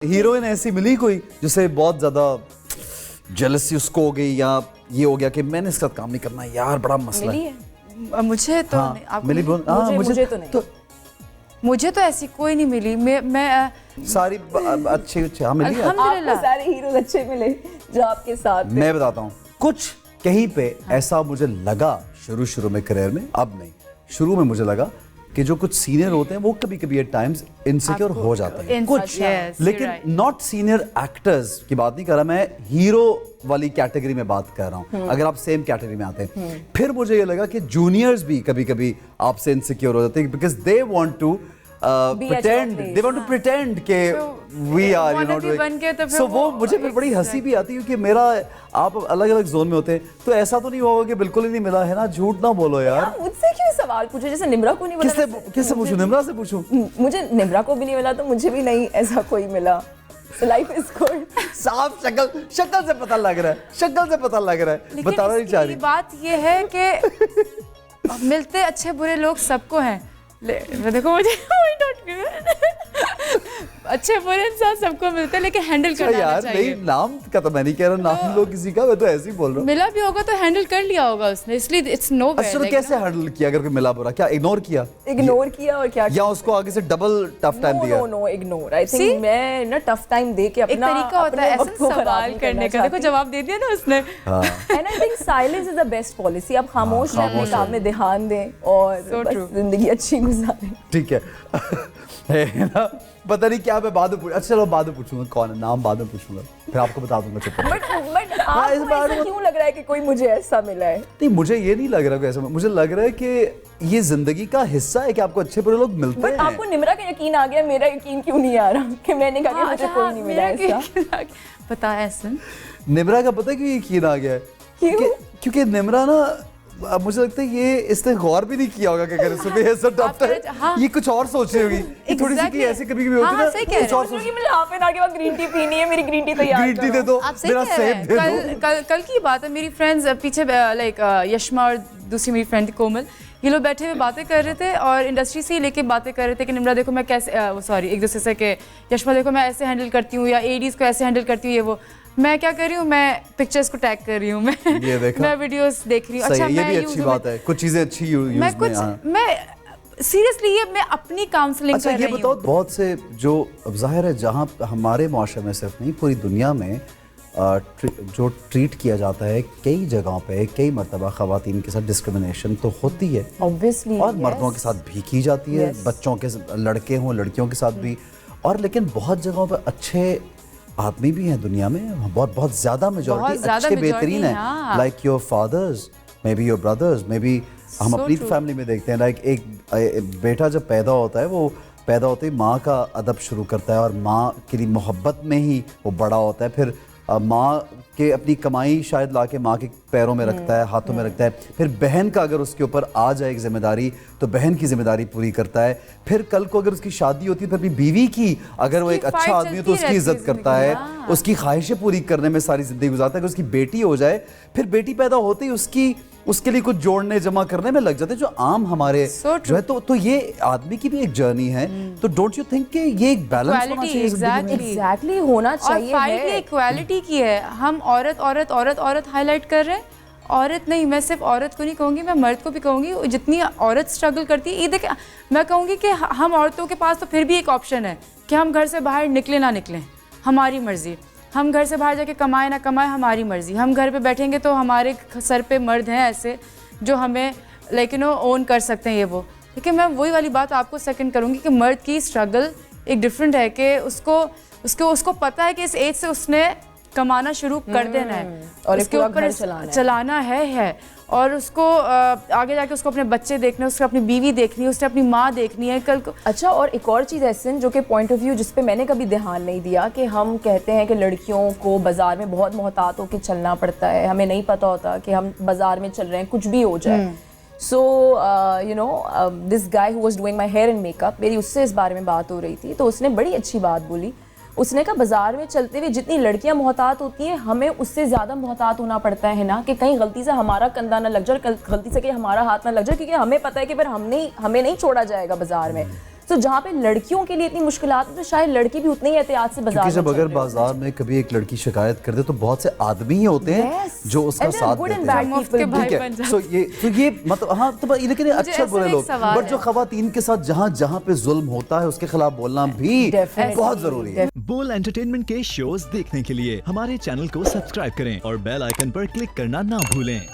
Heroine ऐसी मिली कोई जिसे बहुत ज्यादा जेलसी उसको हो गई या ये हो गया कि मैंने इसके साथ काम नहीं करना यार, बड़ा मसला मिली है। है मुझे तो हाँ, नहीं, आपको मिली मिली? मुझे तो नहीं। मुझे तो ऐसी कोई नहीं मिली। मैं सारी अच्छी अच्छी हाँ मिली है। आपको अल्हम्दुलिल्लाह सारे हीरोज अच्छे मिले जो आपके साथ थे। मैं बताता हूँ कुछ कहीं पे ऐसा मुझे लगा शुरू में करियर में, अब नहीं, शुरू में मुझे लगा कि जो कुछ सीनियर होते हैं वो कभी कभी एट टाइम्स इनसिक्योर हो जाते हैं कुछ, लेकिन नॉट सीनियर एक्टर्स की बात नहीं कर रहा मैं, हीरो वाली कैटेगरी में बात कर रहा हूँ। अगर आप सेम कैटेगरी में आते हैं फिर मुझे ये लगा कि जूनियर्स भी कभी कभी आपसे इनसिक्योर हो जाते हैं because they want to pretend के we are you know so वो मुझे फिर बड़ी हंसी भी आती है क्योंकि मेरा आप अलग अलग जोन में होते हैं तो ऐसा तो नहीं होगा कि बिल्कुल ही नहीं मिला है ना, झूठ ना बोलो यार। मुझसे क्यों सवाल पूछे, जैसे निम्रा को नहीं मिला? किससे पूछूं? निम्रा से पूछूं? मुझे निम्रा को भी नहीं मिला तो मुझे भी नहीं ऐसा कोई मिला। Life is good. साफ शक्ल से पता लग रहा है, शक्ल से पता लग रहा है, बताना नहीं चाह रही। बात ये है कि मिलते अच्छे बुरे लोग सबको हैं। देखो मुझे अच्छे बुरे इंसान सबको मिलते हैं लेकिन हैंडल करना यार चाहिए। नहीं, नाम का तो मैं नहीं कह रहा, नाम लो किसी का, मैं तो ऐसे ही बोल रहा हूँ। मिला भी होगा तो हैंडल कर लिया होगा उसने, इसलिए इट्स नो वे। अच्छा तो कैसे हैंडल किया अगर कोई मिला बुरा? क्या इग्नोर किया और क्या या उसको आगे से डबल टफ टाइम दिया? No ignore. आई थिंक मैं ना टफ टाइम दे के अपना एक तरीका होता है ऐसे सवाल करने का। देखो जवाब दे दिया ना उसने। And I think silence is the best policy. आप खामोश रहें, अपने काम में ध्यान दें और बस जिंदगी अच्छी गुजारें। ठीक है ना, पता नहीं क्या मैं बाद में अच्छा चलो बाद में पूछूंगा कौन है, नाम बाद में पूछूंगा फिर आपको बता दूंगा। चुप बट आपको ऐसा क्यों लग रहा है कि कोई मुझे ऐसा मिला है? नहीं, मुझे ये नहीं लग रहा ऐसा, मुझे लग रहा है कि ये जिंदगी का हिस्सा है कि आपको अच्छे बुरे लोग मिलते हैं। बट आपको निम्रा का यकीन आ गया, मेरा यकीन क्यों नहीं आ रहा कि मैंने कहा कि मुझे कोई नहीं मिला ऐसा? पता है ऐसा निम्रा का पता है क्यों यकीन आ गया है? क्योंकि निम्रा ना अब मुझे लगता है ये इसने गौर भी नहीं किया होगा कि अगर सुबह ऐसा टफ है ये कुछ और सोच रही होगी थोड़ी सी कि ऐसे कभी होती ना कुछ और सोच। मुझे हाफ एन आवर के बाद ग्रीन टी पीनी है, मेरी ग्रीन टी तैयार ग्रीन टी दे दो, मेरा सेब दे दो। कल की बात है, मेरी फ्रेंड्स पीछे लाइक यशमा और दूसरी मेरी फ्रेंड कोमल, ये लोग बैठे हुए बातें कर रहे थे और इंडस्ट्री से ही लेके बातें कर रहे थे कि निम्रा देखो मैं कैसे सॉरी एक दूसरे से कि यशमा देखो मैं ऐसे हैंडल करती हूँ या एडीज को ऐसे हैंडल करती हूँ, ये वो मैं क्या कर रही हूँ, मैं पिक्चर्स को टैग कर रही हूँ, मैं वीडियोस देख रही हूँ। अच्छा ये भी अच्छी बात है, कुछ चीजें अच्छी यूज में। मैं सीरियसली ये मैं अपनी काउंसलिंग कर रही हूँ। ये बताओ बहुत से जो जाहिर है जहाँ हमारे माशरे में सिर्फ नहीं पूरी दुनिया में जो ट्रीट किया जाता है कई जगहों पे कई मर्तबा ख़वातीन के साथ डिस्क्रिमिनेशन तो होती है ऑब्वियसली, और मर्दों के साथ भी की जाती है, बच्चों के लड़के हों लड़कियों के साथ भी, और लेकिन बहुत जगहों पे अच्छे आदमी भी हैं दुनिया में, बहुत ज़्यादा मेजॉरिटी अच्छे बेहतरीन हैं, like your fathers may be your brothers may be. हम अपनी फैमिली में देखते हैं लाइक एक बेटा जब पैदा होता है वो पैदा होते ही माँ का अदब शुरू करता है और माँ के लिए मोहब्बत में ही वो बड़ा होता है, फिर माँ के अपनी कमाई शायद लाके माँ के पैरों में रखता है, हाथों में रखता है, फिर बहन का अगर उसके ऊपर आ जाए एक जिम्मेदारी तो बहन की जिम्मेदारी पूरी करता है, फिर कल को अगर उसकी शादी होती है फिर अपनी बीवी की अगर वो एक अच्छा आदमी है तो उसकी इज्जत करता है, उसकी ख्वाहिशें पूरी करने में सारी जिंदगी गुजारता है। अगर उसकी बेटी हो जाए फिर बेटी पैदा होते ही उसके लिए कुछ जोड़ने जमा करने में लग जाते हैं जो आम हमारे जो है तो ये आदमी की भी एक जर्नी है। तो डोंट यू थिंक कि ये एक बैलेंस होना चाहिए? एग्जैक्टली होना चाहिए। और फाइट इक्वालिटी की है, हम औरत हाईलाइट कर रहे हैं, औरत नहीं, मैं सिर्फ औरत को नहीं कहूँगी, मैं मर्द को भी कहूँगी। जितनी औरत स्ट्रगल करती है, ये देख मैं कहूँगी कि हम औरतों के पास तो फिर भी एक ऑप्शन है कि हम घर से बाहर निकले ना निकलें, हमारी मर्जी। हम घर से बाहर जाके कमाए ना कमाए, हमारी मर्जी। हम घर पे बैठेंगे तो हमारे सर पे मर्द हैं ऐसे जो हमें लाइक यू नो ओन कर सकते हैं ये वो। लेकिन मैं वही वाली बात आपको सेकंड करूँगी कि मर्द की स्ट्रगल एक डिफरेंट है कि उसको पता है कि इस एज से उसने कमाना शुरू कर देना है और इसके ऊपर चलाना है और उसको आगे जाके उसको अपने बच्चे देखने, उसको अपनी बीवी देखनी है, उसने अपनी माँ देखनी है कल को। अच्छा, और एक और चीज़ ऐसे जो कि पॉइंट ऑफ व्यू जिस पे मैंने कभी ध्यान नहीं दिया कि हम कहते हैं कि लड़कियों को बाजार में बहुत मोहतात होकर चलना पड़ता है, हमें नहीं पता होता कि हम बाजार में चल रहे हैं कुछ भी हो जाए। So you know this guy who was doing my hair and makeup, मेरी उससे इस बारे में बात हो रही थी तो उसने बड़ी अच्छी बात बोली। उसने कहा बाजार में चलते हुए जितनी लड़कियां मोहतात होती हैं हमें उससे ज़्यादा मोहतात होना पड़ता है ना, कि कहीं गलती से हमारा कंधा ना लग जाए, गलती से कहीं हमारा हाथ ना लग जाए, क्योंकि हमें पता है कि फिर हमें नहीं छोड़ा जाएगा बाजार में। तो जहाँ पे लड़कियों के लिए इतनी मुश्किलात है तो शायद लड़की भी उतनी ही एहतियात से बाजार क्योंकि जब में अगर चल रहे बाजार में कभी एक लड़की शिकायत कर दे तो बहुत से आदमी ही होते हैं Yes. जो उसका And they are साथ good and देते bad हैं। मुफ्त के people. भाई ठीक बन है, जाते तो ये मतलब हाँ तो लेकिन ये मुझे अच्छे ऐसे बुरे एक लोग, सवाल बट है। जो खवातीन के साथ जहाँ जहाँ पे जुल्म होता है उसके खिलाफ बोलना भी Definitely. बहुत जरूरी है। बोल एंटरटेनमेंट के शोज देखने के लिए हमारे चैनल को सब्सक्राइब करें और बेल आइकन पर क्लिक करना ना भूलें।